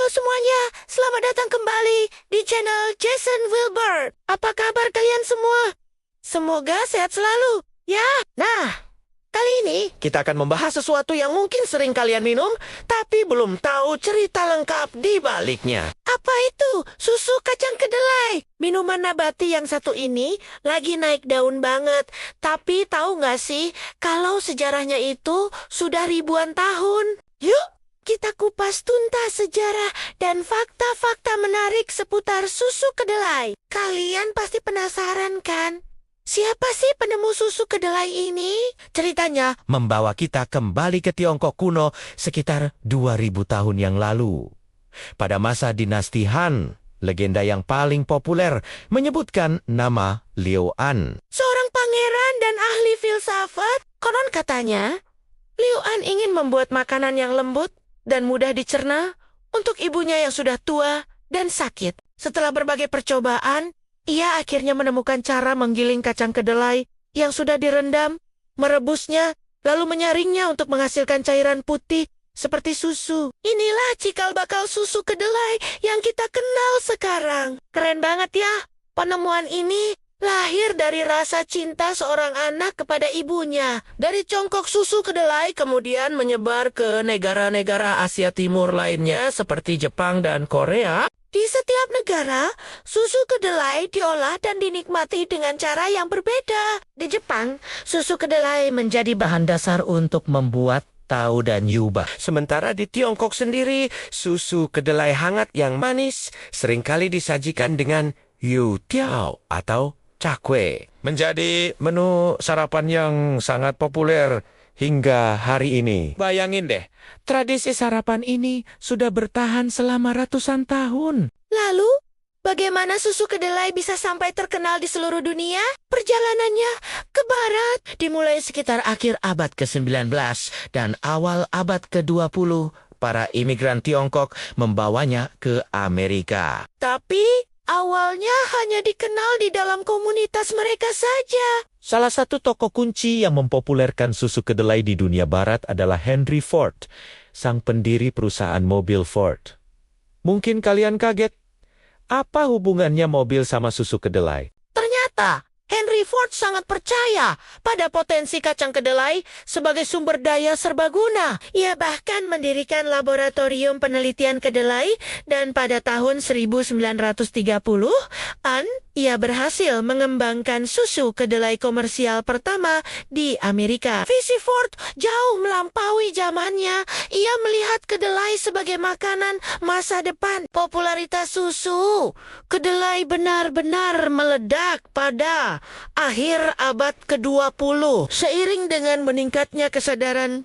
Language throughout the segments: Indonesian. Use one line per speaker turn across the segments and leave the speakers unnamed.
semuanya, selamat datang kembali di channel Jason Wilbur. Apa kabar kalian semua? Semoga sehat selalu, ya. Nah, kali ini kita akan membahas sesuatu yang mungkin sering kalian minum, tapi belum tahu cerita lengkap di baliknya. Apa itu? Susu kacang kedelai. Minuman nabati yang satu ini lagi naik daun banget. Tapi tahu nggak sih, kalau sejarahnya itu sudah ribuan tahun? Yuk, kita kupas tuntas sejarah dan fakta-fakta menarik seputar susu kedelai. Kalian pasti penasaran kan? Siapa sih penemu susu kedelai ini? Ceritanya membawa kita kembali ke Tiongkok kuno sekitar 2000 tahun yang lalu. Pada masa dinasti Han, legenda yang paling populer menyebutkan nama Liu An. Seorang pangeran dan ahli filsafat. Konon katanya, Liu An ingin membuat makanan yang lembut dan mudah dicerna untuk ibunya yang sudah tua dan sakit. Setelah berbagai percobaan, ia akhirnya menemukan cara menggiling kacang kedelai yang sudah direndam, merebusnya, lalu menyaringnya untuk menghasilkan cairan putih seperti susu. Inilah cikal bakal susu kedelai yang kita kenal sekarang. Keren banget ya, penemuan ini lahir dari rasa cinta seorang anak kepada ibunya. Dari congkok susu kedelai kemudian menyebar ke negara-negara Asia Timur lainnya seperti Jepang dan Korea. Di setiap negara, susu kedelai diolah dan dinikmati dengan cara yang berbeda. Di Jepang, susu kedelai menjadi bahan dasar untuk membuat tahu dan yuba. Sementara di Tiongkok sendiri, susu kedelai hangat yang manis seringkali disajikan dengan youtiao atau cakwe. Menjadi menu sarapan yang sangat populer hingga hari ini. Bayangin deh, tradisi sarapan ini sudah bertahan selama ratusan tahun. Lalu, bagaimana susu kedelai bisa sampai terkenal di seluruh dunia? Perjalanannya ke barat dimulai sekitar akhir abad ke-19 dan awal abad ke-20. Para imigran Tiongkok membawanya ke Amerika. Tapi awalnya hanya dikenal di dalam komunitas mereka saja. Salah satu tokoh kunci yang mempopulerkan susu kedelai di dunia barat adalah Henry Ford, sang pendiri perusahaan mobil Ford. Mungkin kalian kaget, apa hubungannya mobil sama susu kedelai? Ternyata Henry Ford sangat percaya pada potensi kacang kedelai sebagai sumber daya serbaguna. Ia bahkan mendirikan laboratorium penelitian kedelai dan pada tahun 1930-an ia berhasil mengembangkan susu kedelai komersial pertama di Amerika. Visi Ford jauh melampaui zamannya. Ia melihat kedelai sebagai makanan masa depan. Popularitas susu kedelai benar-benar meledak pada akhir abad ke-20 seiring dengan meningkatnya kesadaran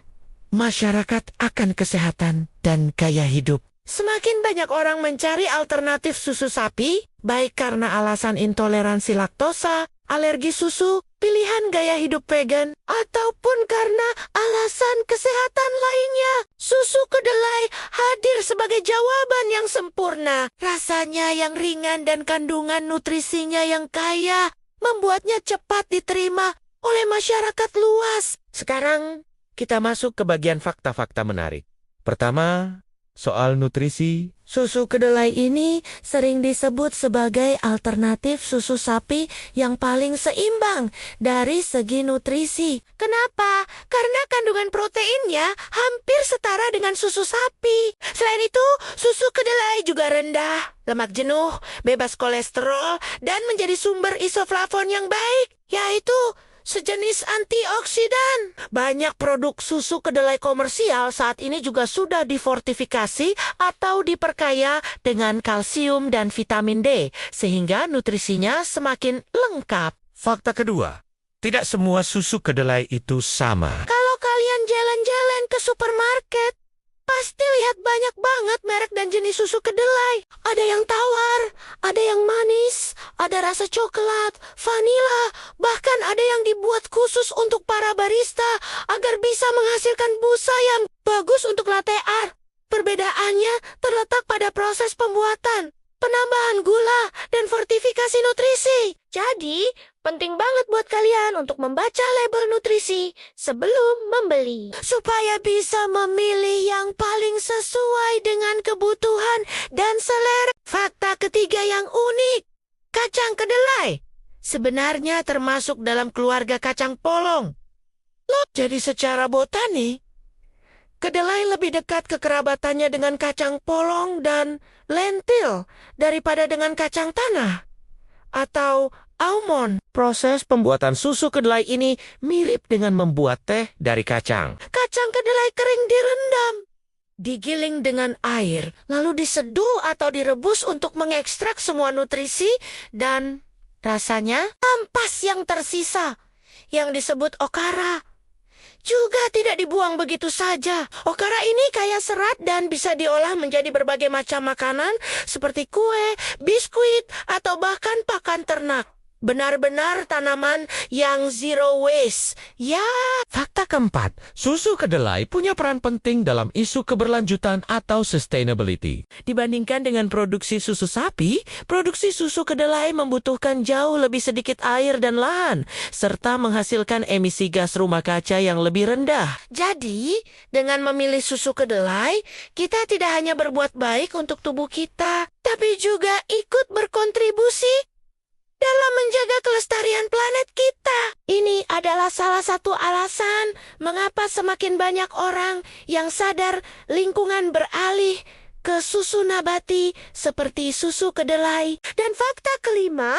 masyarakat akan kesehatan dan gaya hidup. Semakin banyak orang mencari alternatif susu sapi, baik karena alasan intoleransi laktosa, alergi susu, pilihan gaya hidup vegan, ataupun karena alasan kesehatan lainnya. Susu kedelai hadir sebagai jawaban yang sempurna. Rasanya yang ringan dan kandungan nutrisinya yang kaya membuatnya cepat diterima oleh masyarakat luas. Sekarang kita masuk ke bagian fakta-fakta menarik. Pertama, soal nutrisi. Susu kedelai ini sering disebut sebagai alternatif susu sapi yang paling seimbang dari segi nutrisi. Kenapa? Karena kandungan proteinnya hampir setara dengan susu sapi. Selain itu, susu kedelai juga rendah lemak jenuh, bebas kolesterol, dan menjadi sumber isoflavon yang baik, yaitu sejenis antioksidan. Banyak produk susu kedelai komersial saat ini juga sudah difortifikasi atau diperkaya dengan kalsium dan vitamin D, sehingga nutrisinya semakin lengkap. Fakta kedua, tidak semua susu kedelai itu sama. Kalau kalian jalan-jalan ke supermarket, pasti lihat banyak banget merek dan jenis susu kedelai. Ada yang tawar, ada yang manis, ada rasa coklat, vanila, bahkan ada yang dibuat khusus untuk para barista agar bisa menghasilkan busa yang bagus untuk latte art. Perbedaannya terletak pada proses pembuatan, penambahan gula, dan fortifikasi nutrisi. Jadi, penting banget buat kalian untuk membaca label nutrisi sebelum membeli. Supaya bisa memilih yang paling sesuai dengan kebutuhan dan selera. Fakta ketiga yang unik. Kacang kedelai sebenarnya termasuk dalam keluarga kacang polong. Loh, jadi secara botani, kedelai lebih dekat kekerabatannya dengan kacang polong dan lentil daripada dengan kacang tanah atau almond. Proses pembuatan susu kedelai ini mirip dengan membuat teh dari kacang. Kacang kedelai kering direndam, digiling dengan air, lalu diseduh atau direbus untuk mengekstrak semua nutrisi dan rasanya ampas yang tersisa, yang disebut okara. Juga tidak dibuang begitu saja. Okara ini kaya serat dan bisa diolah menjadi berbagai macam makanan seperti kue, biskuit, atau bahkan pakan ternak. Benar-benar tanaman yang zero waste. Ya.
Fakta keempat, susu kedelai punya peran penting dalam isu keberlanjutan atau sustainability.
Dibandingkan dengan produksi susu sapi, produksi susu kedelai membutuhkan jauh lebih sedikit air dan lahan, serta menghasilkan emisi gas rumah kaca yang lebih rendah. Jadi, dengan memilih susu kedelai, kita tidak hanya berbuat baik untuk tubuh kita, tapi juga ikut berkontribusi dalam menjaga kelestarian planet kita. Ini adalah salah satu alasan mengapa semakin banyak orang yang sadar lingkungan beralih ke susu nabati seperti susu kedelai. Dan fakta kelima,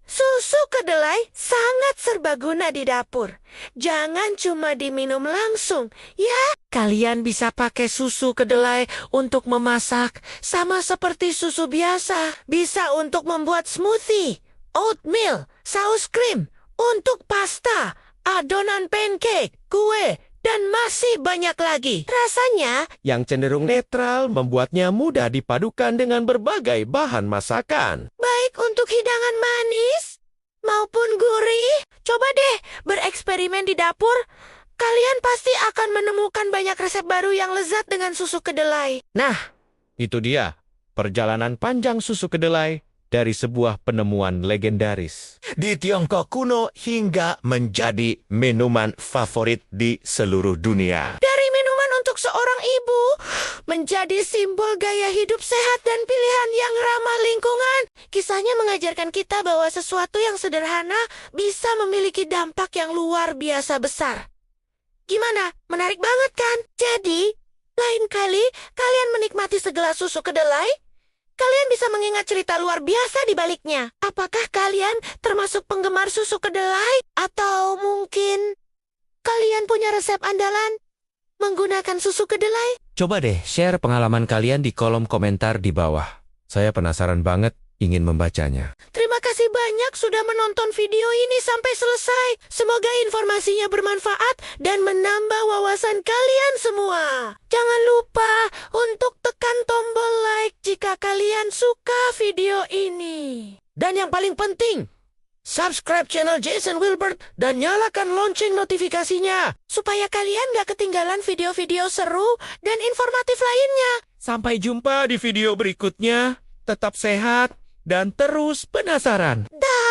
susu kedelai sangat serbaguna di dapur. Jangan cuma diminum langsung, ya. Kalian bisa pakai susu kedelai untuk memasak, sama seperti susu biasa. Bisa untuk membuat smoothie, oatmeal, saus krim, untuk pasta, adonan pancake, kue, dan masih banyak lagi. Rasanya
yang cenderung netral membuatnya mudah dipadukan dengan berbagai bahan masakan.
baik untuk hidangan manis maupun gurih. Coba deh bereksperimen di dapur. Kalian pasti akan menemukan banyak resep baru yang lezat dengan susu kedelai.
Nah, itu dia perjalanan panjang susu kedelai dari sebuah penemuan legendaris di Tiongkok kuno hingga menjadi minuman favorit di seluruh dunia.
Dari minuman untuk seorang ibu menjadi simbol gaya hidup sehat dan pilihan yang ramah lingkungan. Kisahnya mengajarkan kita bahwa sesuatu yang sederhana bisa memiliki dampak yang luar biasa besar. Gimana? Menarik banget kan? Jadi, lain kali kalian menikmati segelas susu kedelai, kalian bisa mengingat cerita luar biasa di baliknya. Apakah kalian termasuk penggemar susu kedelai? Atau mungkin kalian punya resep andalan menggunakan susu kedelai?
Coba deh share pengalaman kalian di kolom komentar di bawah. Saya penasaran banget ingin membacanya.
Terima kasih banyak sudah menonton video ini sampai selesai. Semoga informasinya bermanfaat dan menambah wawasan kalian semua. Jangan lupa untuk tekan tombol like jika kalian suka video ini. Dan yang paling penting, subscribe channel Jason Wilbert dan nyalakan lonceng notifikasinya supaya kalian gak ketinggalan video-video seru dan informatif lainnya.
Sampai jumpa di video berikutnya. Tetap sehat dan terus penasaran.
Dah.